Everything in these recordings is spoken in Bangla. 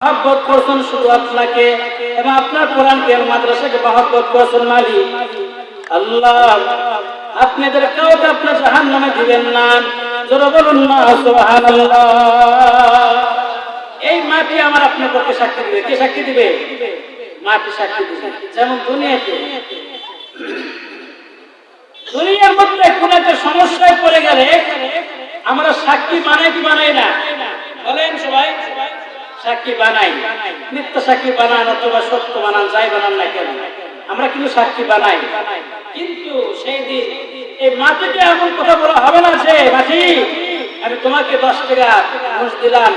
মহব্বত করছেন শুধু আপনাকে এবং আপনার কোরআনকে মাদ্রাসাকে মহব্বত করছেন মালিক আল্লাহ, আপনাদের কাউকে আপনার জাহান্নামে দিবেন না। জোরে বলুন না সুবহানাল্লাহ। এই মাটি আমার আপনার পক্ষে সাক্ষী দিবে। কে সাক্ষী দিবে? মাটি সাক্ষী দিবে। যেমন দুনিয়ার মধ্যে কোন একটা সমস্যায় পড়ে গেলে আমরা সাক্ষী বানাই কি বানাই না? বলেন সবাই। সাক্ষী বানাই, মিথ্যা সাক্ষী বানান অথবা সত্য বানান, যাই বানান না কেন আমরা কিন্তু সাক্ষী বানাই। কিন্তু সেই দিন এই মাটিকে এমন কথা বলা হবে না যে মাটি আমি তোমাকে 10 টাকা ঘুষ দিলাম,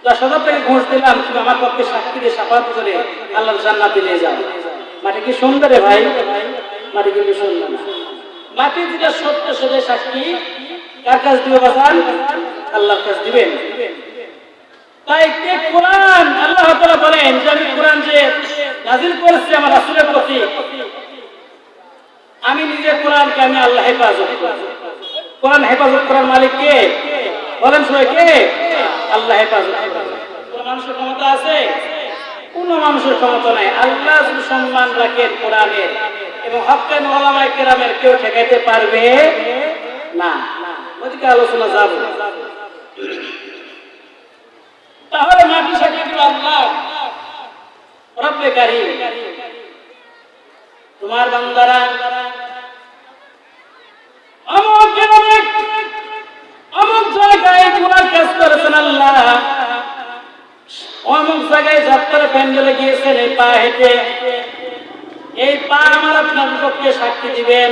10,000 টাকা ঘুষ দিলাম, তুমি আমার পক্ষে সাক্ষী দিয়ে শাফাত করে আল্লাহর জান্নাতে নিয়ে যাও। মাটি কি সুন্দর রে ভাই? মাটি কিন্তু সুন্দর না। মাটি যেটা সত্য সেটা সাক্ষী কার কাছে দিবে বাজান? আল্লাহর কাছে দিবেন। তাই কে কোরআন আল্লাহ তাআলা বলেন যে আমি কোরআন যে নাযিল করেছি আমার রাসূলের প্রতি, আমি নিজে কোরআনকে আমি আল্লাহ হেফাজত করব। কোরআন হেফাজত করার মালিক কে? বলেন সবাই কে? আল্লাহ হেফাজত করবে। কোন মানুষের ক্ষমতা আছে? কোন মানুষের ক্ষমতা নাই। আল্লাহ যদি সম্মান রাখেন কোরআনের এবং হক্কানি উলামায়ে কেরামের, কেউ ঠেকাইতে পারবে না। ওদিকে আলোচনা যাব। তাহলে মাটি সাক্ষী দিল আল্লাহ রব্বে কারীম, তোমার বান্দারা অমুক জায়গায় গুনাহ কাজ করেছেন আল্লাহ, অমুক জায়গায় যাত্রা প্যান্ডেলে গিয়েছেন এই পা হেঁটে, এই পা আমার আপনার পক্ষে সাক্ষী দিবেন,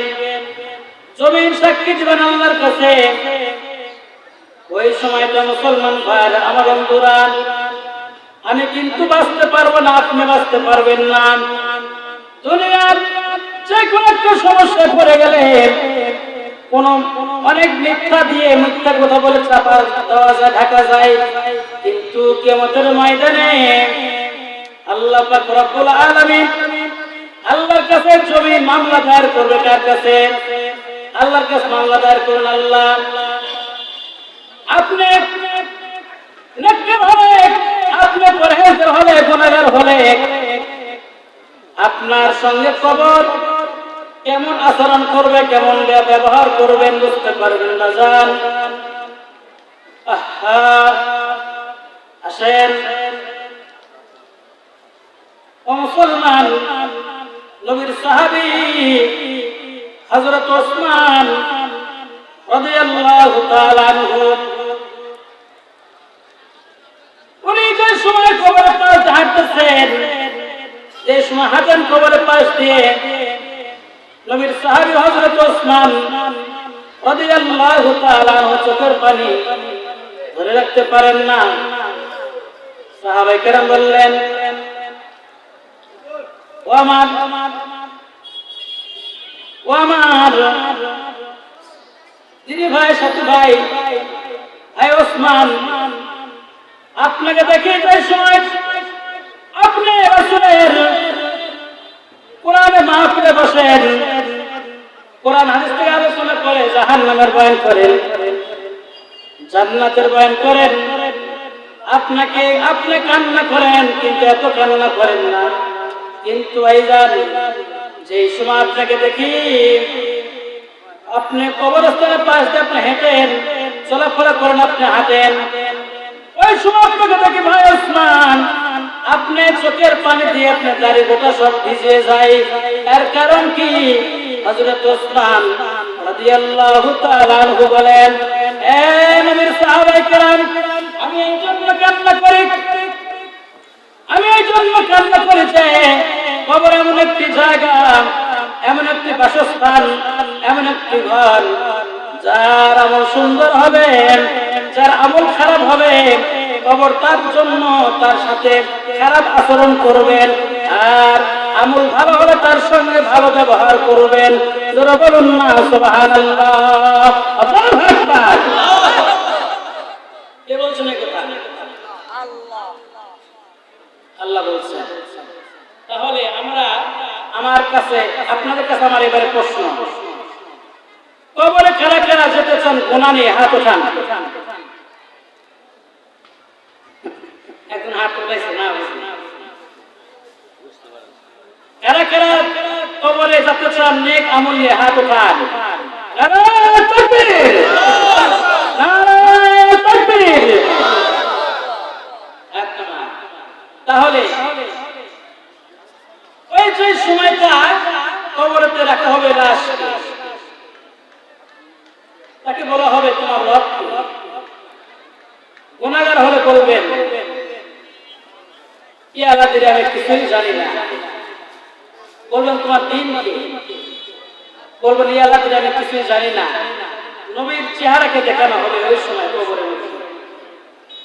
জমিন সাক্ষী দিবেন আল্লাহর কাছে। ওই সময়টা মুসলমান ভাইরা আমার বন্ধুরা, আমি কিন্তু বাঁচতে পারবো না, আপনি বাঁচতে পারবেন না। দুনিয়ার যে কোনো একটা সমস্যায় পড়ে গেলে কোন অনেক মিথ্যা দিয়ে মিথ্যা কথা বলে চাপা দেওয়া যায়, ঢাকা যায়, কিন্তু কিয়ামতের ময়দানে আল্লাহ পাক রব্বুল আলামিন আল্লাহর কাছে জমি মামলা দায়ের করবে। কার কাছে? আল্লাহর কাছে মামলা দায়ের করুন। আল্লাহ আপনি নেককার হলে, আপনি পরহেজগার হলে, গুনাহগার হলে আপনার সঙ্গে কবর কেমন আচরণ করবে, কেমন ব্যবহার করবেন বুঝতে পারবেন না। জান আসেন ও মুসলমান, নবীর সাহাবী হযরত ওসমান রাদিয়াল্লাহু তাআলা আনহু, উনি যে সময় কবরের পাশ দিয়ে হাঁটতেছেন, যে সময় হাঁটেন কবরের পাশ দিয়ে, নবীর সাহাবী হযরত ওসমান রাদিয়াল্লাহু তাআলা আনহু চোখের পানি ধরে রাখতে পারেন না। সাহাবায়ে কেরাম বললেন, ও আমার দিদি ভাই, সাথী ভাই, ভাই ওসমান, আপনাকে দেখে যে সময় আপনি রাসূলের কোরআনে মাহফিলে বসেন, কোরআন হাদিস থেকে আলোচনা করে, জাহান্নামের বয়ান করেন, জান্নাতের বয়ান করেন, আপনি কান্না করেন, কিন্তু এত কান্না করেন না। কিন্তু আইজান যে সময় আপনাকে দেখি আপনি কবরস্থানের পাশ দিয়ে আপনি হেঁটেন, চলাফেরা করেন, আপনি হাঁটেন, ওই সময় আপনাকে দেখি ভাই ওসমান আপনি চোখের পানি দিয়ে আপনার দাড়ি গোটা সব ভিজে যায়। এর কারণ কি? হযরত ওসমান রাদিয়াল্লাহু তাআলা আনহু বলেন, এ নবীর সাহাবায়ে কেরাম, আমি এই জন্য কান্না করি, আমি এই জন্য কান্না করি যে কবর এমন একটি জায়গা, এমন একটি বাসস্থান, এমন একটি ঘর, যার আমল সুন্দর হবে, যার আমল খারাপ হবে, কবর তার জন্য তার সাথে খারাপ আচরণ করবেন, আর আমল ভালো হলে তার সঙ্গে ভালো ব্যবহার করবেন। জোরে বলুন না সুবহানাল্লাহ। আল্লাহু আকবার। কে বলছেন এই কথা? আল্লাহ। আল্লাহ বলছেন। তাহলে আমার কাছে, আপনাদের কাছে আমার এবারে প্রশ্ন, কবরে কারা কারা যেতে চান? গুনাহ নিয়ে হাত ওঠান। একজন হাত উঠাইছে না, কারা কারা কবরে যেতে চান নেক আমল নিয়ে হাত উঠান। নারায়ে তাকবীর, নারায়ে তাকবীর। তাহলে ওই যে সময়টা কবরেতে রাখা হবে লাশ, তাকে বলা হবে তোমার রব। গুনাহগার হলে বলবেন ইয়া আল্লাহ দিলে আমি কিছুই জানি না। বলবেন তোমার দিন কি? বলবেন ইয়া আল্লাহ দিলে আমি কিছুই জানি না। নবীর চেহারাকে দেখানো হবে ওই সময় কবরে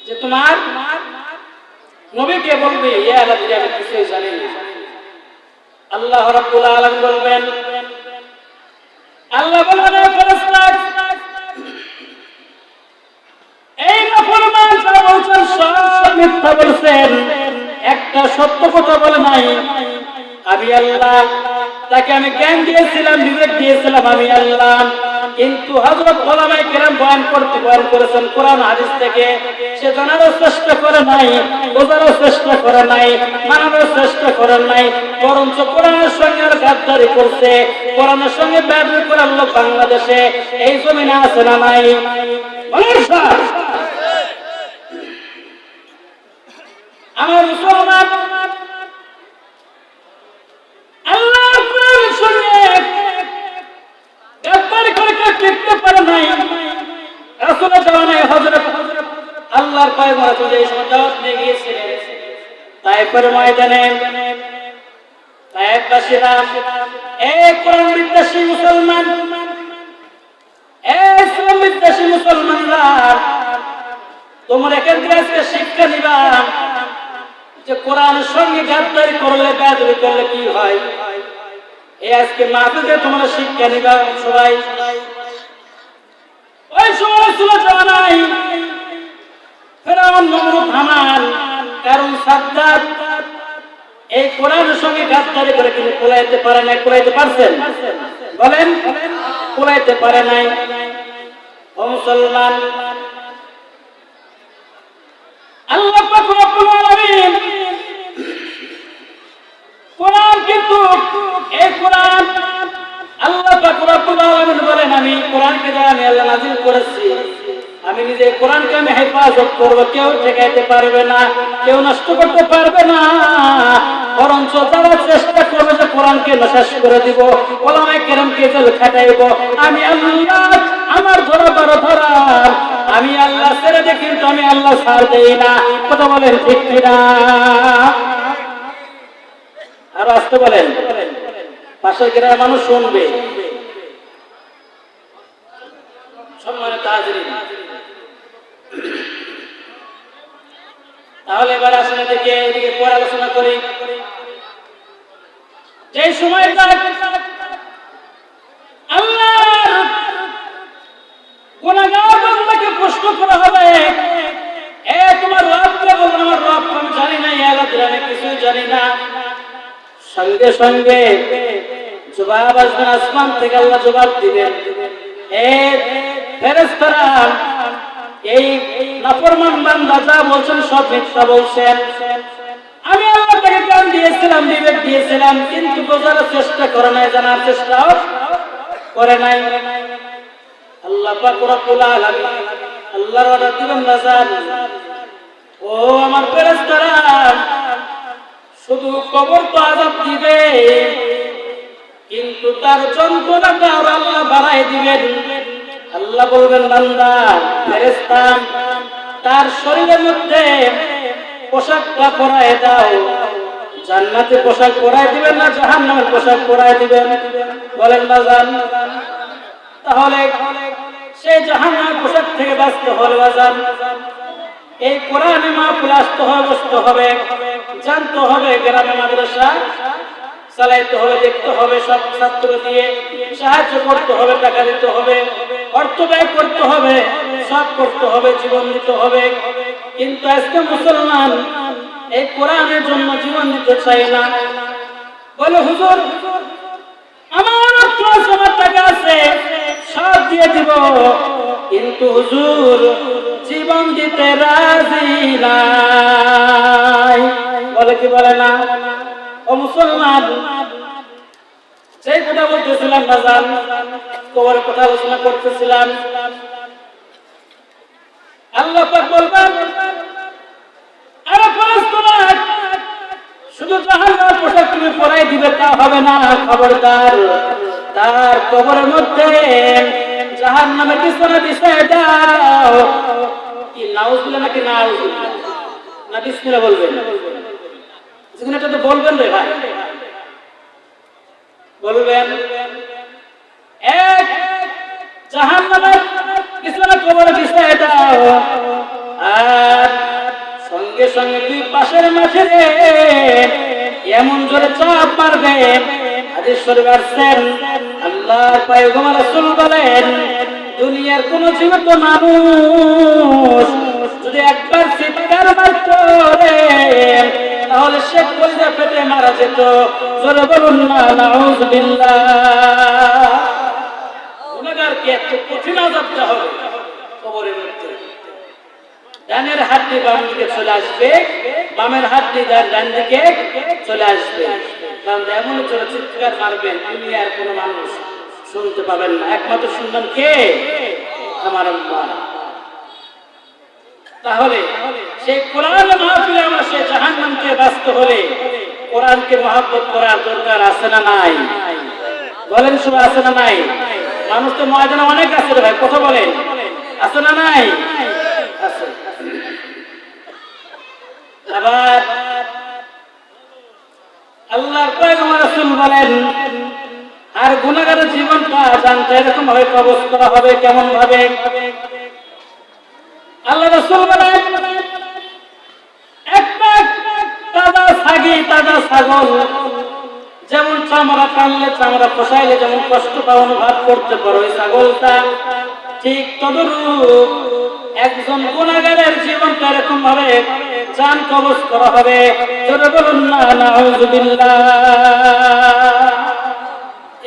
যে তোমার নবীকে বলবে ইয়া আল্লাহ দিলে আমি কিছুই জানি না। আল্লাহ রাব্বুল আলামিন বলবেন, আল্লাহ বলবেন ফেরেশতা এই নাফরমান যারা বলছেন সব মিথ্যা বলছেন, একটা সত্য কথা বলে নাই। আমি আল্লাহ তাকে আমি জ্ঞান দিয়েছিলাম, বিবেক দিয়েছিলাম আমি আল্লাহ, কিন্তু হযরত ওলামায়ে কেরাম বয়ান করেছেন কোরআন হাদিস থেকে, সে জানারও চেষ্টা করে নাই, বোঝারও চেষ্টা করে নাই, মানারও চেষ্টা করে নাই, বরঞ্চ কোরআনের সঙ্গে আর গাদ্দারি করছে। কোরআনের সঙ্গে বেয়াদবি করার লোক বাংলাদেশে এই জমিনে আছে না নাই? আমার মুসলমান, আল্লাহর কোরআনের সঙ্গে গাদ্দারি করে কেউ টিকতে পারে নাই। রাসূলের জামানায় হযরত আল্লাহর পয়গম্বর রাসূল এই সময় দাওয়াত নিয়ে গিয়েছিলেন তায়েফের ময়দানে। তায়েফবাসীরা এই কোরআন বিদ্বেষী মুসলমান, এই ইসলাম বিদ্বেষী মুসলমানরা, তোমরা এখান থেকে আজকে শিক্ষা নিবা যে কোরআনের সঙ্গে গাদ্দারি করলে বেয়াদবি করলে কি হয়। এই আজকে মাহফিলে তোমরা শিক্ষা নিবা সবাই। ওই সময় ছিল জামানায় ফেরাউন, নমরুদ, হামান, কারুন, সাদ্দাত এই কোরআনের সঙ্গে গাদ্দারি করে কিন্তু কোলাইতে পারে নাই। কোলাইতে পারছেন? বলেন, কোলাইতে পারে নাই। ও মুসলমান, আল্লাহ পাক রব্বুল আলামিন কোরআন, কিন্তু এই কোরআন আল্লাহ পাক রব্বুল আলামিন বলেন আমি কোরআনকে আমি আল্লাহ নাযিল করেছি, আমি নিজে কোরআনকে আমি হেফাজত করব, কেউ ঠেকাইতে পারবে না, কেউ নষ্ট করতে পারবে না। বরঞ্চ যারা চেষ্টা করবে যে কোরআনকে শেষ করে দিব, ওলামায়ে কেরামকে জেল খাটাইব, আমি আল্লাহ আমার ধরা বড় ধরার, আমি আল্লাহ ছেড়ে দিই, কিন্তু আমি আল্লাহ ছাড় দেই না। কথা বলেন ঠিক কিনা? আর আসতে বলেন, পাশের গ্রামের মানুষ শুনবে। সম্মানিত হাজিরিন, তাহলে এবার আসলে এদিকে পরে আলোচনা করি। যে সময়টা আল্লাহর গুনাহগার বান্দাকে প্রশ্ন করা হবে, এ তোমার রবকে বলবেন আমার রব আমি জানি না, ইয়া আল্লাহ আমি কিছুই জানি না। সঙ্গে সঙ্গে জবাব আসবে আসমান থেকে, আল্লাহ জবাব দিবেন, এ ফেরেশতারা এই নাফরমান বান্দা যা বলছেন সব মিথ্যা বলছেন। আমি আল্লাহ তাকে জ্ঞান দিয়েছিলাম, বিবেক দিয়েছিলাম, কিন্তু বোঝার চেষ্টা করে নাই, জানার চেষ্টাও করে নাই। আল্লাহ পাক রব্বুল আলামিন আল্লাহর অর্ডার দিবেন নাজান, ও আমার ফেরেশতারা শুধু কবর তো আযাব দিবে, কিন্তু তার যন্ত্রণাটা আল্লাহ বাড়াই দিবেন। আল্লাহ বলবেন বান্দা, ফেরেশতা তার শরীরের মধ্যে পোশাকটা পরায় দাও। জান্নাতে পোশাক পরায় দিবেন না জাহান্নামের পোশাক পরায় দিবেন? বলেন বাজান। তাহলে সেই জাহান্নামের পোশাক থেকে বাঁচতে হলে বাজান এই কোরআনে মাহফিল আসতে হবে, বসতে হবে, জানতে হবে, গ্রামে মাদ্রাসা চালাইতে হবে, দেখতে হবে, সব ছাত্র দিয়ে সাহায্য করতে হবে, টাকা দিতে হবে, অর্থ ব্যয় করতে হবে, সব করতে হবে, জীবন দিতে হবে। কিন্তু আজকে মুসলমান এই কোরআনের জন্য জীবন দিতে চাই না। বলে হুজুর আমার অর্থ আছে, আমার টাকা আছে, সব দিয়ে দিব, কিন্তু হুজুর জীবন দিতে রাজি নাই। বলে কি বলে না? ও মুসলমান, সেই কথা বলতেছিলাম বাজান, কবরের কথা আলোচনা করতেছিলাম। আল্লাহ পাক বলবেন, আরে ফেরেশতারা, শুধু জাহান্নামের পোশাক তুমি পরাই দিবে তা হবে না, খবরদার তার কবরের মধ্যে জাহান্নামের বিছানা বিছায় দাও। কি নাউজুবিল্লাহ নাকি নাউজুবিল্লাহ না বিসমিল্লাহ বলবেন? যেখানে এটা তো বলবেন রে ভাই, বলবেন এক জাহান্নামের বিছানা কবরে বিছায় দাও, আর সঙ্গে সঙ্গে দুই পাশের মাঠে এমন জোরে চাপ মারবে। হাদিস শরীফে আসছেন, আল্লাহর পয়গম্বর রাসূল বলেন, দুনিয়ার কোন জীবিত মানুষ যদি একবার চিৎকার মারত তাহলে সে কলিজা ফেটে মারা যেত। জোরে বলুন না নাউযুবিল্লাহ। গুনাহগারকে এত কঠিন আযাব দেওয়া হবে কবরের মধ্যে। ডানের হাতটি বাম দিকে চলে আসবে, বামের হাতটি ডান দিকে চলে আসবে। এমন চলে চিৎকার মারবেন, দুনিয়ার কোনো মানুষ শুনতে পাবেন না, একমাত্র শুনবেন কে? আমার আল্লাহ। তাহলে সেই কোরআন মাহফিলে আমরা সেই জাহান্নামকে বাঁচতে হলে কোরআনকে মহব্বত করার দরকার আছে না নাই? বলেন সবাই, আছে না নাই? মানুষ তো ময়দানে অনেক আছে রে ভাই, কথা বলেন, আছে না নাই? আছে। আবার আল্লাহর পয়গম্বর রাসূল বলেন, আর গুনাহগারের জীবনটা জানতে এরকম ভাবে কবজ করা হবে। কেমন ভাবে? আল্লাহ রাসূল বলেন, একটা তাজা ছাগি, তাজা ছাগল যেমন চামড়া টানলে, চামড়া ফসাইলে যেমন কষ্টটা অনুভব করতে পারো ওই ছাগলটা, ঠিক তদরূপ একজন গুনাহগারের জীবনটা এরকম ভাবে জান কবজ করা হবে। জোরে বলুন না নাউযুবিল্লাহ।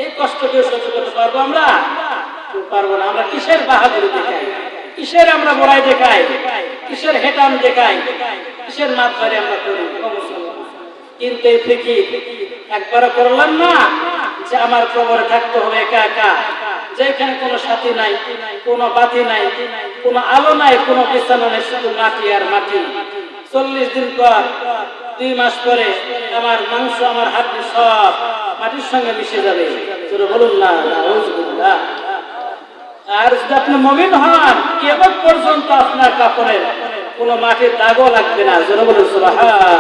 এই কষ্ট কেউ সহ্য করতে পারবো আমরা? পারবো না। আমরা কিসের বাহাদুরি দেখাই, কিসের আমরা বড়াই দেখাই, কিসের হেটাম দেখাই, কিসের মাতবাড়ি আমরা করি? কিন্তু এই ফিকির একবারও করলাম না যে আমার কবরে থাকতে হবে একা একা, যেখানে কোনো সাথী নাই, কোনো বাতি নাই, কোনো আলো নাই, কোনো বিছানা নেই, শুধু মাটি আর মাটি। 40 দিন পর, 2 মাস পরে আমার মাংস, আমার হাড্ডি সব মাটির সঙ্গে মিশে যাবে। তোর বলুন না নাউযুবিল্লাহ। আর যদি আপনি মুমিন হন, কিয়ামত পর্যন্ত আপনার কাপড়ের কোনো মাটির দাগও লাগবে না। জোরে বলুন সুবহানাল্লাহ।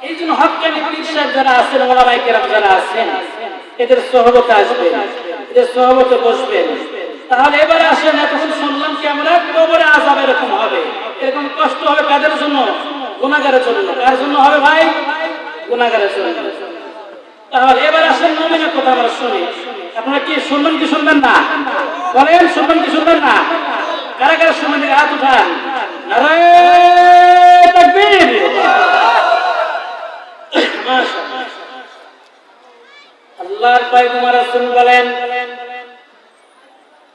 এই জন্য হক্কানি পীর সাহেব যারা আছেন, ওলামায়ে কেরাম যারা আছেন, এদের সোহবতে আসবেন, এদের সোহবতে বসবেন। তাহলে এবারে আসেন, এতক্ষণ শুনলাম কি আমরা কবরে আযাব এরকম হবে, এরকম কষ্ট হবে কাদের জন্য? গুনাহগারের জন্য। কার জন্য হবে ভাই? গুনাহগারের জন্য। তাহলে এবার আসেন মুমিনের কথা আমরা শুনি। আপনারা কি শুনবেন কি শুনবেন না? বলেন, শুনবেন কি শুনবেন না? কারা কারা শুনবেন? হাত উঠান। নারায়ে তাকবীর। মাশাআল্লাহ। আল্লাহর পয়গম্বর রাসূল বলেন,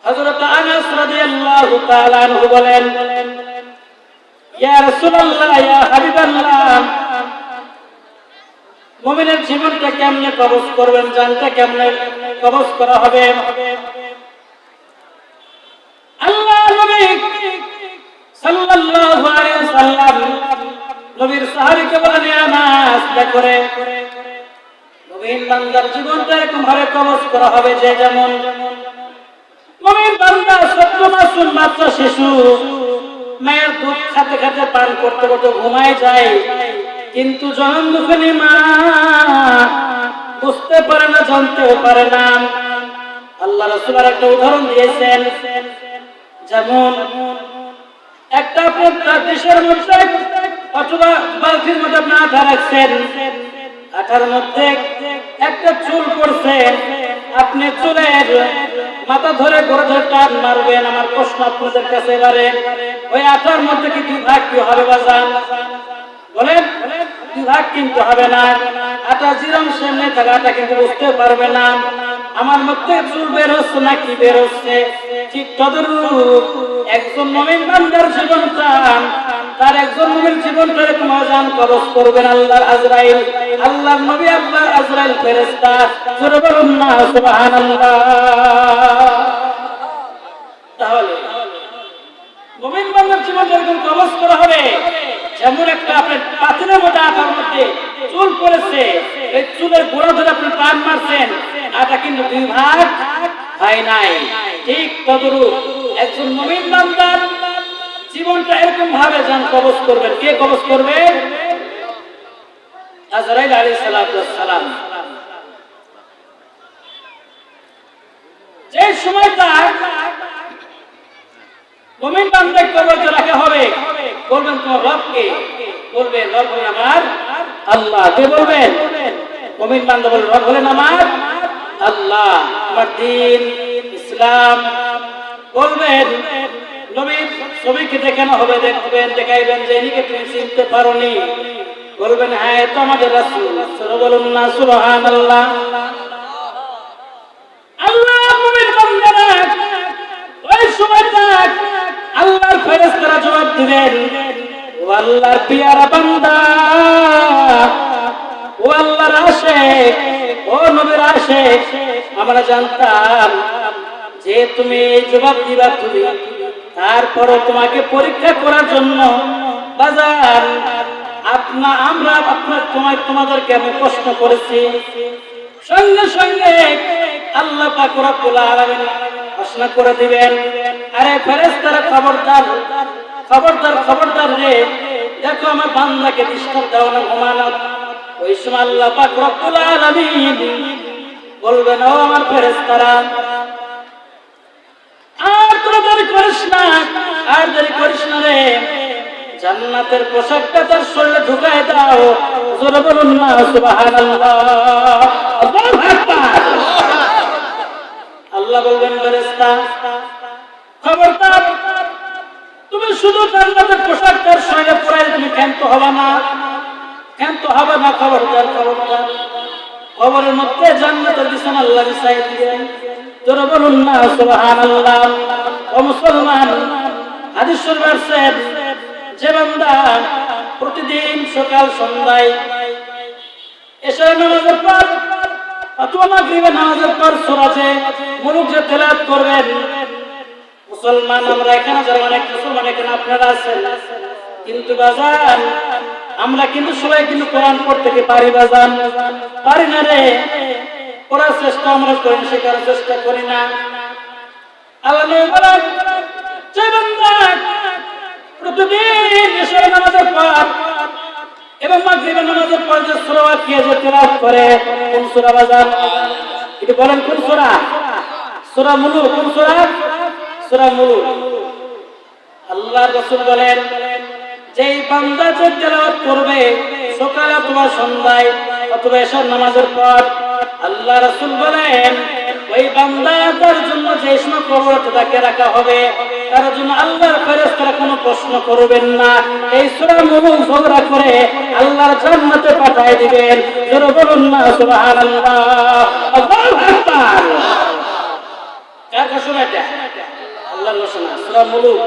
হযরত আনাস রাদিয়াল্লাহু তাআলা আনহু বলেন, ইয়া রাসূলুল্লাহ, ইয়া হাবিবাল্লাহ, মুমিনের জীবনটা কেমনে কবজ করবেন, জানটা কেমনে কবজ করা হবে? আল্লাহ নবী সাল্লাল্লাহু আলাইহি ওয়াসাল্লাম নবীর সাহাবীকে বলেন, আনাস, দেখো রে, মুমিন বান্দার জীবনটা এরকম ভাবে কবজ করা হবে যে যেমন মুমিন বান্দা 14 মাসুম বাচ্চা শিশু মায়ের দুধ খেতে খেতে, পান করতে করতে ঘুমায় যায়, কিন্তু জনম দুঃখিনী মা বুঝতে পারে না, জানতেও পারে না। আল্লাহ রাসূল একটা উদাহরণ দিয়েছেন, যেমন একটা আপনার দেশের মধ্যে অথবা বালতির মধ্যে আপনি আঠা রাখছেন, আঠার মধ্যে একটা চুল পড়ছে, আপনি চুলের মাথা ধরে ঘরে ধরে টান মারবেন। আমার প্রশ্ন আপনাদের কাছে এবারে, ওই আঠার মধ্যে কি 2 ভাগ কি হবে বাজান? বলেন, 2 রাগ কিন্তু হবে না, আটা জিরম সামনে থাকা আটা কিন্তু বুঝতে পারবে না আমার মধ্যে চুল বের হচ্ছে না কি বের হচ্ছে। ঠিক তদরূপ একজন মুমিন বান্দার জীবন চান, তার একজন মুমিন জীবনটা এরকম আজান কবজ করবেন আল্লাহর আজরাইল, আল্লাহর নবী আল্লাহর আজরাইল ফেরেশতা। জোরে বলুন না সুবহানাল্লাহ। তাহলে মুমিন বান্দার জীবন এরকম কবজ করা হবে যেমন একটা আপনার পাথরের মধ্যে আটার মধ্যে চুল পড়েছে, এই চুলের গোড়া ধরে আপনি টান মারছেন, আটা কিন্তু দুই ভাগ হয় নাই। ঠিক তদরূপ একজন মুমিন বান্দার জীবনটা এরকম ভাবে যান কবজ করবেন। কে কবজ করবে? আজরাইল আলাইহিস সালাম। যে সময়টা মুমিন বান্দাকে কবজে রাখা হবে, বলবেন তোমার রবকে, বলবে রব হলেন আমার আল্লাহ। কে বলবেন? মুমিন বান্দা বলবে রব হলেন আমার আল্লাহ, আমার দ্বীন ইসলাম। বলবেন নবীর ছবিকে দেখানো হবে, দেখবেন দেখাইবেন যে এনিকে তুমি চিনতে পারোনি, বলবেন হ্যাঁ এ তো আমাদের রাসূল। বলুন না সুবহানাল্লাহ। আল্লাহ মুমিন বান্দারা ওই সময়টা আল্লাহর ফেরেশতারা জবাব দিবেন, ও আল্লাহর পিয়ারা বান্দা, ও আল্লাহর আশিক, ও নবীর আশিক, আমরা জানতাম যে তুমি জবাব দিবা তুমি, তারপরও তোমাকে পরীক্ষা করার জন্য বাজার আমরা তোমাদেরকে আমি প্রশ্ন করেছি। সঙ্গে সঙ্গে আল্লাহ পাক রব্বুল আলামিন ঘোষণা করে দিবেন, আরে ফেরেশতারা খবরদার খবরদার খবরদার রে, দেখো আমার বান্দাকে ডিস্টার্ব দাও না, ঘুমানো। ওই সময় আল্লাহ পাক রব্বুল আলামিন বলবেন, ও আমার ফেরেশতারা আর তোরা দেরি করিস না, আর দেরি করিস না রে, জান্নাতের পোশাকটা তার শরীরে ঢুকায় দাও। জোরে বলুন না সুবহানাল্লাহ। আল্লাহু আকবার। আল্লাহ বলবেন ফেরেশতা খবরদার, তুমি শুধু জান্নাতের পোশাক তার শরীরে পরাই তুমি ক্ষান্ত হবে না, ক্ষান্ত হবে না, খবরদার খবরদার। কবরের মধ্যে জান্নাতের বিছানা আল্লাহ বিছাই দিবেন। জোরে বলুন না সুবহানাল্লাহ। ও মুসলমান, হাদিস শরীফে আছে যে বান্দা প্রতিদিন সকাল সন্ধ্যায় এশার নামাজের পর অথবা মাগরিবের নামাজের পর সূরা যে মুলুক যে তেলাওয়াত করবেন, মুসলমান আমরা এখানে যারা অনেক মুসলমান এখানে আপনারা আছেন, কিন্তু বাজান আমরা কিন্তু সবাই কিন্তু কোরআন পড়তে কি পারি? বাজান পারি না রে। পড়ার চেষ্টা আমরা করি, শেখার চেষ্টা করি না। আল্লাহ বলেন যে বান্দা প্রতিদিন এশার নামাজের পর এবং মাগরিবের নামাজের পর যে সূরা ওয়াকিয়া যে তেলাওয়াত করে, কোন সূরা বাজান? এটা বলেন কোন সূরা? সূরা মুলুক। কোন সূরা? সূরা মুলুক। আল্লাহর রাসূল বলেন যেই বান্দা যে তেলাওয়াত করবে সকালে অথবা সন্ধ্যায় অথবা এশার নামাজের পর, আল্লাহ রাসূল বলেন ওই বান্দার জন্য যে সময় কবরে তাকে রাখা হবে তার জন্য আল্লাহর ফেরেশতারা কোনো প্রশ্ন করবেন না। এই সূরা মুলুক ঝগড়া করে আল্লাহর জান্নাতে পাঠিয়ে দিবেন। জোরে বলুন না সুবহানাল্লাহ। আল্লাহু আকবার। কার ঘোষণা এটা? আল্লাহর ঘোষণা। সূরা মুলুক।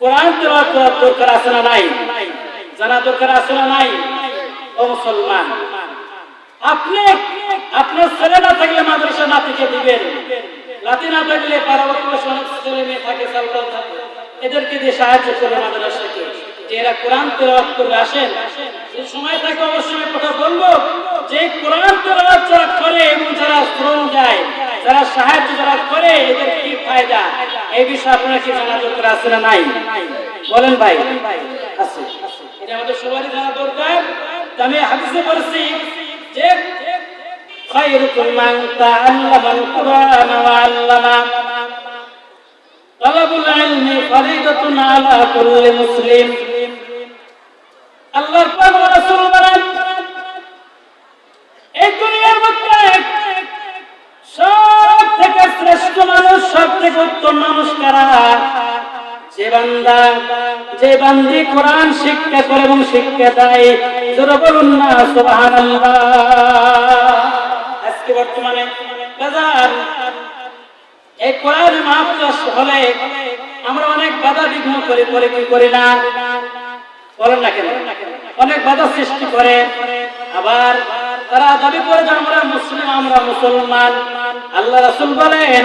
কোরআন তেলাওয়াত করার দরকার আছে না নাই? জানা দরকার আছে না নাই? ও মুসলমান, আপনি আপনার ছেলে না থাকলে মাদ্রাসা নাতিকে দিবেন, নাতি না থাকলে পারবর্তী অনেক ছেলে মেয়ে থাকে, সালতান থাকে, এদেরকে দিয়ে সাহায্য করে মাদ্রাসাকে, যে এরা কোরআন তেলাওয়াত করবে। আসেন, যে সময় থাকে অবশ্যই কথা বলবো যে কোরআন তেলাওয়াত যারা করে এবং যারা শ্রম দেয়, যারা সাহায্য যারা করে, এদের কি ফায়দা, এই বিষয়ে আপনারা কি জানা দরকার আছে না নাই? বলেন ভাই। আছে, এটা আমাদের সবারই জানা দরকার। আমি হাদিসে পড়ছি যে খায়রুকুম মান তাআল্লামাল কুরআন ওয়া আল্লামা, তালাবুল ইলমি ফরিদাতুন আলা কুল্লি মুসলিম। আল্লাহর পাক ওয়া রাসূল বলেন এই দুনিয়ার মধ্যে সব থেকে শ্রেষ্ঠ মানুষ, সব থেকে উত্তম মানুষ কারা? যে বান্দি কোরআন শিক্ষা করে এবং শিক্ষা দেয়, জোরে বলুন না সুবহানাল্লাহ। আজকে বর্তমানে বাজার এই কোরআন মাহফিল হলে আমরা অনেক বাধা বিঘ্ন করে কি করি না, বলেন না কেন? অনেক বাধা সৃষ্টি করে। আবার তারা দাবি করে যে আমরা মুসলিম, আমরা মুসলমান। আল্লাহ রাসূল বলেন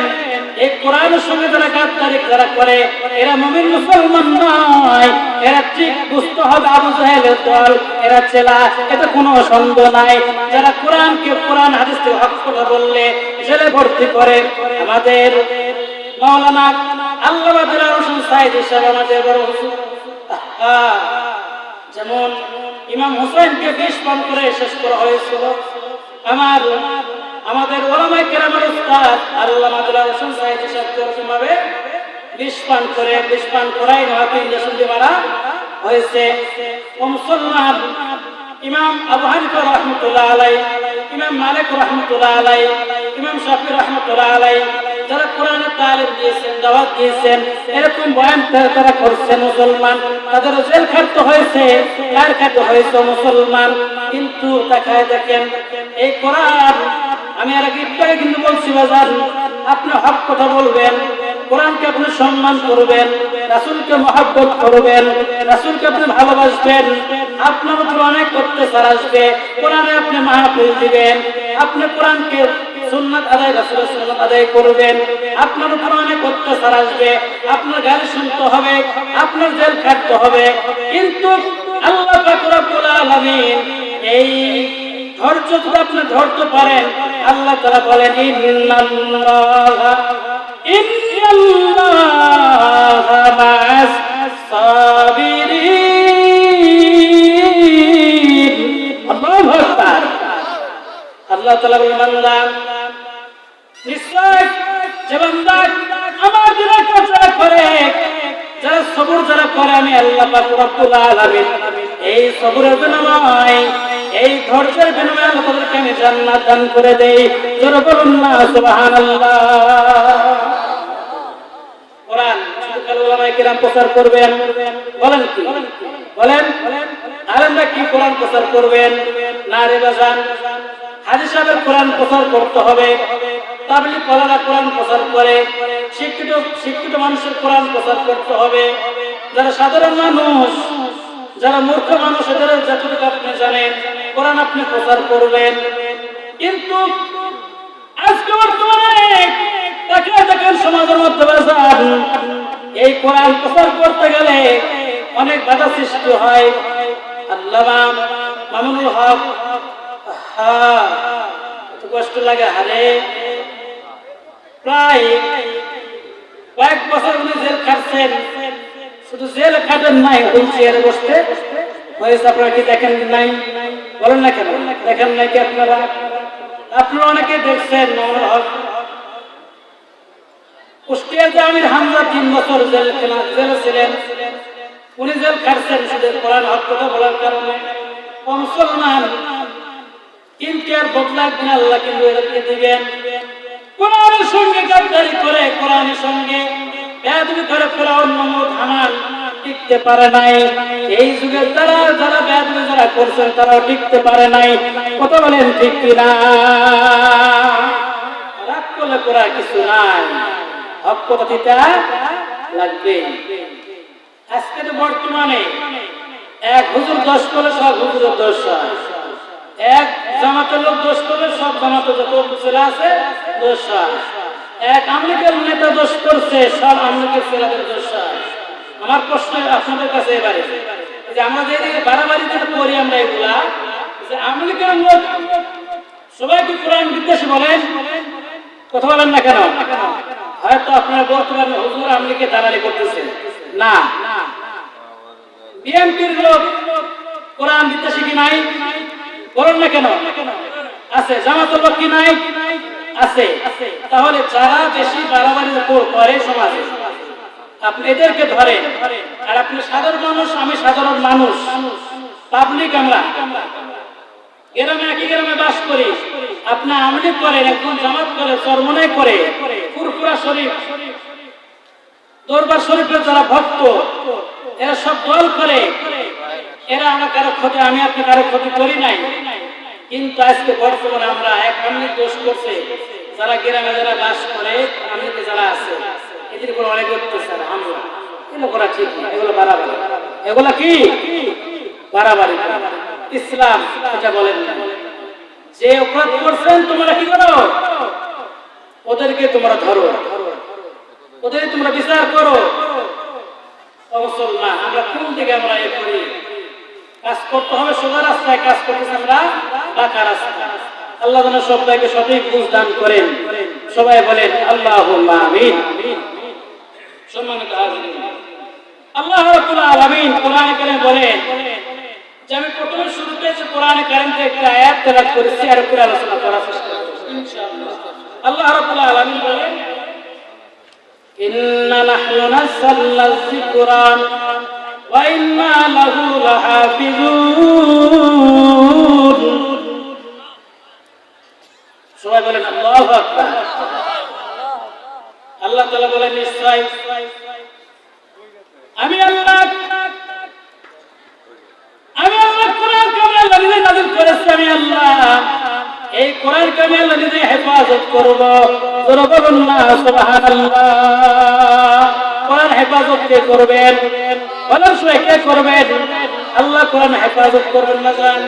এই কোরআনের সঙ্গে যারা গাদ্দারি যারা করে এরা মুমিন মুসলমান নয়, এরা ঠিক বুঝতে হবে আবু জাহেলের দল, এরা চেলা, এতে কোনো সন্দেহ নাই। যারা কোরআন হাদিস থেকে হক কথা বললে জেলে ভর্তি করে। আমাদের মাওলানা আল্লামা দিলওয়ার হোসেন সাঈদী সাহেব আমাদের বড় হুজুর, যেমন ইমাম হুসাইনকে বিষ পান করে শেষ করা হয়েছিল। আমাদের ওলামায়ে কেরামের উস্তাদ আল্লামা দিলওয়ার হোসেন সাঈদী সাহেবকে এরকমভাবে বিষ পান করাই নবাবী ইঞ্জেকশন দিয়ে মারা হয়েছে। মুসলমান ইমাম আবু হানিফা রাহমাতুল্লাহ আলাইহি, ইমাম মালিক রাহমাতুল্লাহ আলাইহি, ইমাম শাফি রাহমাতুল্লাহ আলাইহি যারা কোরআনের তালিম দিয়েছেন, দাওয়াত দিয়েছেন, এরকম বয়ান তারা করছেন মুসলমান, তাদের জেল খাটতে হয়েছে, কার খাটতে হয়েছে মুসলমান। কিন্তু তাকায় দেখেন এই কোরআন, আমি আর একটাই কিন্তু বলছি বাজার, আপনি হক কথা বলবেন, কোরআনকে আপনি সম্মান করবেন, রাসূলকে মহব্বত করবেন, রাসূলকে আপনি ভালোবাসবেন, আপনার উপর অনেক অত্যাচার আসবে, কোরআনে আপনি মাহফিল দিবেন, আপনি কোরআনকে সুন্নাত আদায়, রাসূলের সুন্নাত আদায় করবেন, আপনার উপর অনেক অত্যাচার আসবে, আপনার গালি শুনতে হবে, আপনার জেল খাটতে হবে। কিন্তু আল্লাহ পাক রব্বুল আলামিন এই ধৈর্য যদি আপনি ধরতে পারেন, আল্লাহ তাআলা বলেন ইন্নাল্লাহা মা'আস সাবিরিন। আল্লাহু আকবার। আল্লাহ তাআলা বলেন বান্দা, নিশ্চয় যে বান্দা আমার দিনের কাজ করে, যারা সবর যারা করে, আমি আল্লাহ পাক রব্বুল আলামিন এই সবরের বিনিময়ে, এই ধৈর্যের বিনিময়ে আল্লাহ তাদেরকে আমি জান্নাত দান করে দেই। জোরে বলুন না সুবহানাল্লাহ। কোরআন উলামায়ে কেরাম প্রচার করবেন, বলেন কি বলেন? আলেমরা কি কোরআন প্রচার করবেন না রে বাজান? হাজী সাহেবের কোরআন প্রচার করতে হবে, তাবলীগ ওয়ালারা কোরআন প্রচার করে, শিক্ষিত মানুষের কোরআন প্রচার করতে হবে। যারা সাধারণ মানুষ, যারা মূর্খ মানুষ, এদের যতটুকু আপনি জানেন কোরআন আপনি প্রচার করবেন। কিন্তু আজকে বর্তমানে দেখেন সমাজের মধ্যে বাজার এই কোরআন প্রচার করতে গেলে অনেক বাধা সৃষ্টি হয়। আল্লামা মামুনুল হক, কষ্ট লাগে, হারে প্রায় কয়েক বছর উনি জেল খাটছেন। শুধু জেল খাটেন নাই, হুইল চেয়ারে বসতে হয়েছে। আপনারা কি দেখেন নাই? বলেন না কেন দেখেন নাই কি? আপনারা অনেকে দেখছেন। মামুনুল হক কুষ্টিয়ার যে আমির হামজা 3 বছর জেলে ছিলেন, উনি জেল খাটছেন শুধু কোরআন হক কথা বলার কারণে। মুসলমান কিন্তু আর বদলা একদিন আল্লাহ কিন্তু এদেরকে দিবেন। কোরআনের সঙ্গে গাদ্দারি করে, কোরআনের সঙ্গে বেয়াদবি করে ফেরাউন, নমরুদ, হামান টিকতে পারে নাই। এই যুগের যারা বেয়াদবি যারা করছেন তারাও টিকতে পারে নাই। কথা বলেন ঠিক কিনা? রাগ করলে করার কিছু নাই, হক কথা দিতে লাগবে। আজকে তো বর্তমানে এক হুজুর দোষ করলে সব হুজুরের দোষ হয়, এক জামাতের লোক দোষ করলে সব জামাতের যত ছেলে আছে দোষ হয়, এক আমলিকের নেতা দোষ করছে সব আমলিকের ছেলেদের দোষ হয়। আমার প্রশ্ন আপনাদের কাছে এবারে, যে আমরা যেদিকে বাড়াবাড়ি যেটা করি আমরা এগুলা, যে আমলিকের লোক সবাইকে কোরআন বিদ্বেষী বলেন, কথা বলেন না কেন? হয়তো আপনারা বর্তমানে হুজুর আমলিকে দালালি করতেছেন না। বিএনপির লোক কোরআন বিদ্বেষী কি নাই? বলেন না কেন? আছে। জামাতের লোক কি নাই? আছে। তাহলে যারা বেশি বাড়াবাড়ি করে সমাজে, আপনি এদেরকে ধরেন। আর আপনি সাধারণ মানুষ, আমি সাধারণ মানুষ, পাবলিক, আমরা গ্রামে একই গ্রামে বাস করি। আপনি আমলিক করেন, একজন জামাত করে, চরমনাই করে, ফুরফুরা শরীফ দরবার শরীফের যারা ভক্ত এরা সব দল করে, এরা আমার কারো ক্ষতি, আমি আপনি কারো ক্ষতি করি নাই। কিন্তু আজকে বর্তমানে আমরা এক আমলি দোষ করছে, যারা গ্রামে যারা বাস করে আমলিতে যারা আছে এদের উপর অনেক অত্যাচার হামলা, এগুলো করা ঠিক না, এগুলো বাড়াবাড়ি। এগুলো কি বাড়াবাড়ি? ইসলাম এটা বলেন না। যে অপরাধ করছেন তোমরা কি করো? ওদেরকে তোমরা ধরো, ওদের তোমরা বিচার করো। অবসর না, আমরা কোন দিকে আমরা এ করি? কাজ করতে হবে সোজা রাস্তায়, কাজ করতেছি আমরা বাঁকা রাস্তা। আল্লাহ যেন সবাইকে সঠিক বুঝ দান করেন। সবাই বলেন আল্লাহুম্মা আমিন। সম্মানিত হাজিরিন, আল্লাহ রাব্বুল আলামিন কোরআনে কারিমে বলেন যে আমি প্রথমে শুরুতে যে কোরআনে কারিম থেকে একটা আয়াত তেলাওয়াত করেছি আর উপরে আলোচনা করার চেষ্টা করব ইনশাআল্লাহ। আল্লাহ রাব্বুল আলামিন বলেন ইন্না নাহনু নাযালনা যিকরা ওয়া ইন্না লাহু লাহাফিজুন। সবাই বলেন আল্লাহু আকবার। আল্লাহ তাআলা বলেন নিশ্চয় আমি আল্লাহ কোরআনকে আল্লাহ নিজে নাযিল করেছি। আমি আল্লাহ এই কোরআনকে আমি আল্লাহ নিজে হেফাজত করব। জোরে বলুন না সুবহানাল্লাহ। কোরআন হেফাজত কে করবেন? বলেন সবাই কে করবেন? আল্লাহ কোরআন হেফাজত করবেন না জান।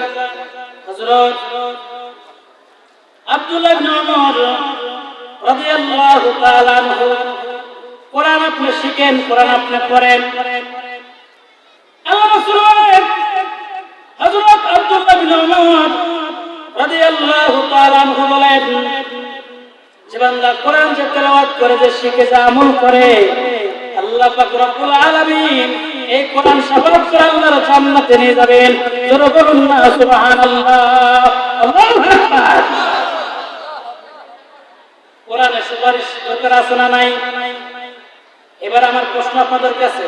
হযরত আব্দুল্লাহ ইবনে ওমর রাদিয়াল্লাহু তাআলা আনহু কোরআন আপনি শিখেন, কোরআন আপনি পড়েন। আল্লাহ রাসূল হযরত আব্দুল্লাহ ইবনে ওমর রাদিয়াল্লাহু তাআলা আনহু বলেন যে বান্দা কোরআন যে তেলাওয়াত করে, যে শিখে, যে আমল করে, আল্লাহ পাক রব্বুল আলামিন এই কোরআন শাফাত করে আল্লাহর জান্নাতে নিয়ে যাবেন। জোরে বলুন না সুবহানাল্লাহ। আল্লাহু আকবার। কোরআনে সুপারিশ দরকার আছে না নাই? এবার আমার প্রশ্ন আপনাদের কাছে,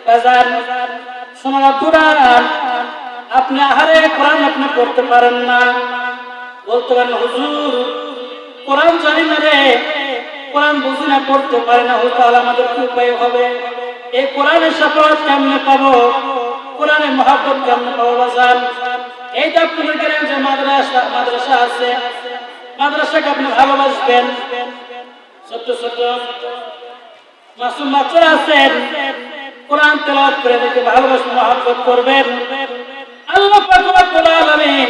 বাজার শোনা কোরআন আপনি আহারে কোরআন আপনি পড়তে পারেন না, বলতে পারেন হুজুর কোরআন জানি না রে, কোরআন বুঝি না, পড়তে পারি না, তাহলে আমাদের কি উপায় হবে? এই কোরআনের শাফাত কেমনে পাবো? কোরআনের মহব্বত কেমনে পাবো বাজার? এইটা আপনাদের গেলেন যে মাদ্রাসা আছে, মাদ্রাসাকে আপনি ভালোবাসবেন। ছোট্ট ছোট্ট মাসুম বাচ্চারা আছেন, কোরআন তেলাওয়াত করে দেখে ভালোবাসবেন, মহব্বত করবেন। আল্লাহ পাক রব্বুল আলামিন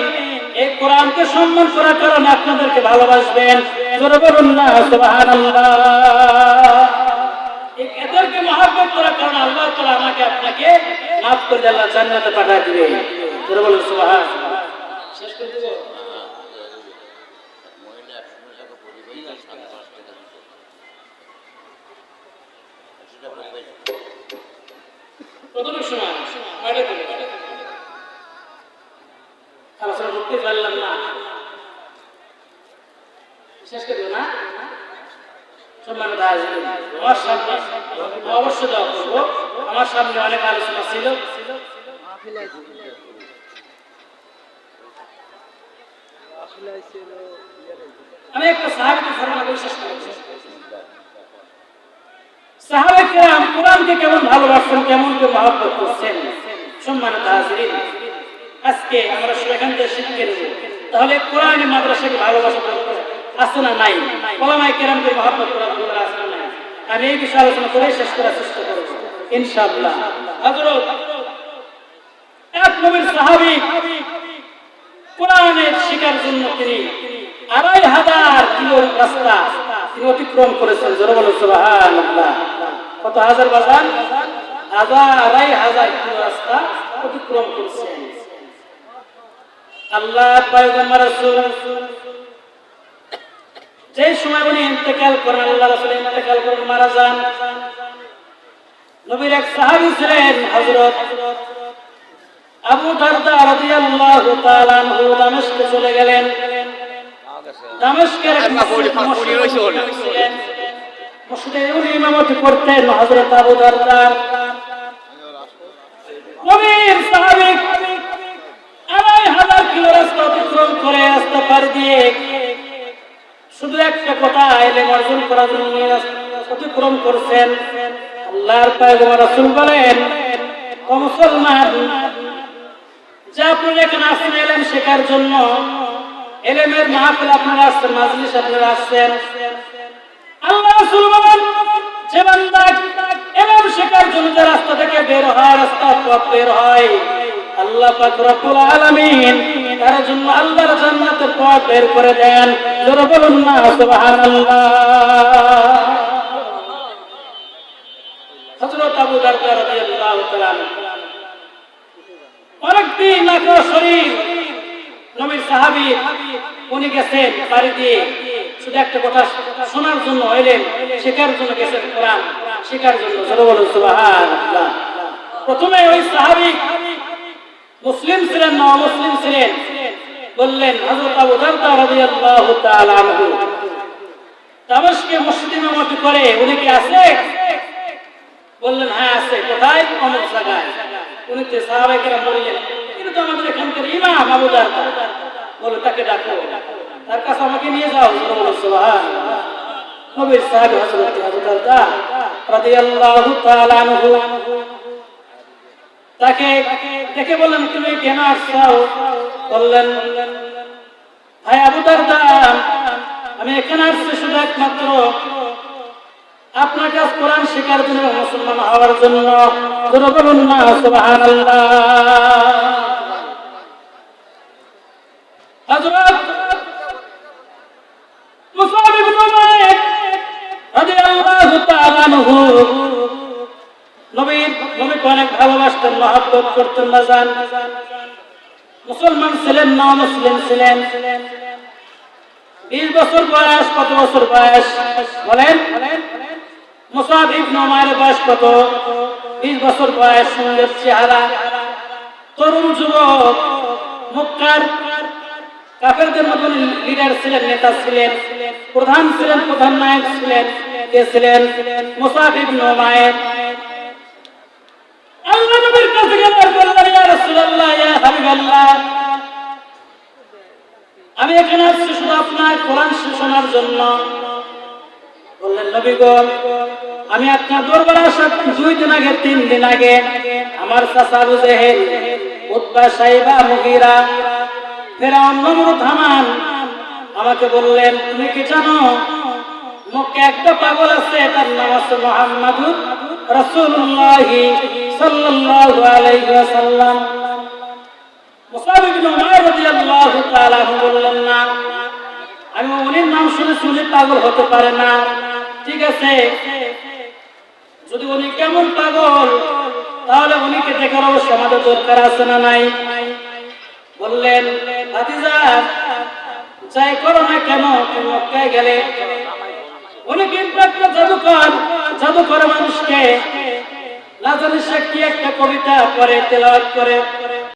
এই কোরআনকে সম্মান করার কারণে আপনাদেরকে ভালোবাসবেন। জোরে বলুন না সুবহানাল্লাহ। এদেরকে মহব্বত করার কারণে আল্লাহ তাআলা আমাকে আপনাকে মাফ করে আল্লাহ জান্নাতে পাঠিয়ে দিবেন। জোরে বলুন সুবহানাল্লাহ। শেষ করে দেব। কতটুকু সময় বাইরে দিলে আলোচনা করতে পারলাম না, শেষ করে দেব না। সম্মানিত হাজিরিন, আমার সামনে অবশ্যই দোয়া করব। আমার সামনে অনেক আলোচনা ছিল, আমি একটা সাহাবীর ঘটনা বিশ্বাস করেছি। সাহাবায়ে কেরাম কোরআনকে কেমন ভালোবাসেন, কেমন করে মহব্বত করছেন। সম্মানিত হাজিরিন, আজকে আমরা সেখান থেকে শিখে নেব। তাহলে কোরআনের মাদ্রাসাকে ভালোবাসা আছে না নাই? ওলামায়ে কেরামকে মহব্বত করার দরকার আছে না নাই? আমি এই বিষয়ে আলোচনা করে শেষ করার চেষ্টা করব ইনশাআল্লাহ। হযরত এক নবীর সাহাবী কোরআনের শিক্ষার জন্য তিনি ২৫০০ কিলো রাস্তা তিনি অতিক্রম করেছেন। জোরে বলুন সুবহানাল্লাহ। কত হাজার বাজান? ২৫০০ কিলো রাস্তা অতিক্রম করেছেন। আল্লাহ পয়গম্বর রাসূল যে সময় উনি ইন্তেকাল করেন, আল্লাহ রাসূল ইন্তেকাল করেন, মারা যান। নবীর এক সাহাবী ছিলেন হযরত আবু দারদা রাদিয়াল্লাহু তাআলা আনহু দামেস্কে চলে গেলেন। দামেস্কের মসজিদে উনি ইমামতি করতেন হযরত আবু দারদা। নবীর সাহাবী ২৫০০ কিলো রাস্তা অতিক্রম করে রাস্তা পার দিয়ে শুধু একটা কথা এলেম অর্জন করার জন্য অতিক্রম করছেন। আল্লাহর পয়গম্বর রাসূল বলেন, ও মুসলমান, যে আপনারা এখানে আসছেন ইলম শেখার জন্য, ইলমের মাহফিল আপনারা আসছেন, মাজলিস আপনারা আসছেন, আল্লাহ রাসূল বলেন, যে বান্দা ইলম শেখার জন্য যে রাস্তা থেকে বের হয়, রাস্তা পথ বের হয়, আল্লাহ পাক রব্বুল আলামিন তার জন্য আল্লাহর জান্নাতের পথ বের করে দেন। জোরে বলুন না সুবহানাল্লাহ। হযরত আবু দারদা রাদিয়াল্লাহু তাআলা অনেকদিন নাকো শরীর নবীর সাহাবী, উনি গেছেন বাড়ি দিয়ে শুধু একটা কথা শোনার জন্য, এলেন শেখার জন্য গেছেন, কোরআন শেখার জন্য। জোরে বলুন সুবহানাল্লাহ। প্রথমে ওই সাহাবী মুসলিম ছিলেন না অমুসলিম ছিলেন, বললেন হযরত আবু দারদা রাদিয়াল্লাহু তাআলা আনহু দামেস্কে মসজিদে ইমামতি করে, উনি কি আছে? বললেন হ্যাঁ আছে। কোথায়? অমুক জায়গায়। উনি তো সাহাবায়ে কেরাম বললেন, কিন্তু আমাদের এখানকার ইমাম আবু দারদা। বলে তাকে ডাকো, তার কাছে আমাকে নিয়ে যাও। সুবহানাল্লাহ। নবীর সাহাবী হযরত আবু দারদা রাদিয়াল্লাহু তাআলা আনহু তাকে দেখে বললেন, তুমি কেন আসছো? বললেন, ভাই আবু দারদা, আমি এখানে আসছি শুধু একমাত্র আপনার কাছে কোরআন শেখার জন্য, মুসলমান হওয়ার জন্য। জোরে বলুন না সুবহানাল্লাহ। হযরত মুসাব ইবনে উমাইর রাদিয়াল্লাহু তাআলা আনহু নবীকে অনেক ভালোবাসতেন, মহব্বত করতেন। না জান মুসলমান ছিলেন না মুসলিম ছিলেন। 20 বছর বয়স। কত বছর বয়স বলেন? মুসাব ইবনে উমাইরের বয়স কত? 20 বছর বয়স। সুন্দর চেহারা, তরুণ যুবক, মক্কার কাফেরদের মধ্যে লিডার ছিলেন, নেতা ছিলেন, প্রধান ছিলেন, প্রধান নায়ক ছিলেন। কে ছিলেন? মুসাব ইবনে উমাইর। আল্লাহ নবীর কাছে গেলেন, বললেন, ইয়া রাসূলুল্লাহ, ইয়া হাবিবাল্লাহ, আমি এখানে আসছি শুধু আপনার কোরআন শোনার জন্য। বললেন, নবী গো, আমি আপনার দরবারে আসার 2 দিন আগে, 3 দিন আগে আমার চাচা আবু জেহেল, উতবা, সাইবা, মুগীরা, ফিরআউন, নমরুদ, হামান আমাকে বললেন, তুমি কি জানো মক্কায় একটা পাগল আছে, তার নাম আছে মুহাম্মাদুর রাসূলুল্লাহ সাল্লাল্লাহু আলাইহি ওয়াসাল্লাম। মুসাব ইবনে উমাইর রাদিয়াল্লাহু তাআলা বললেন, না, আমি উনির নাম শুনে পাগল হতে পারে না। ঠিক আছে, যদি উনি কেমন পাগল, তাহলে উনিকে দেখার অবশ্য আমাদের দরকার আছে না নাই? বললেন, ভাতিজা, যাই করো না কেন, তুমি মক্কায় গেলে উনি কিন্তু একটা জাদুকর মানুষকে না জানি সে কি একটা কবিতা পড়ে, তেলাওয়াত করে,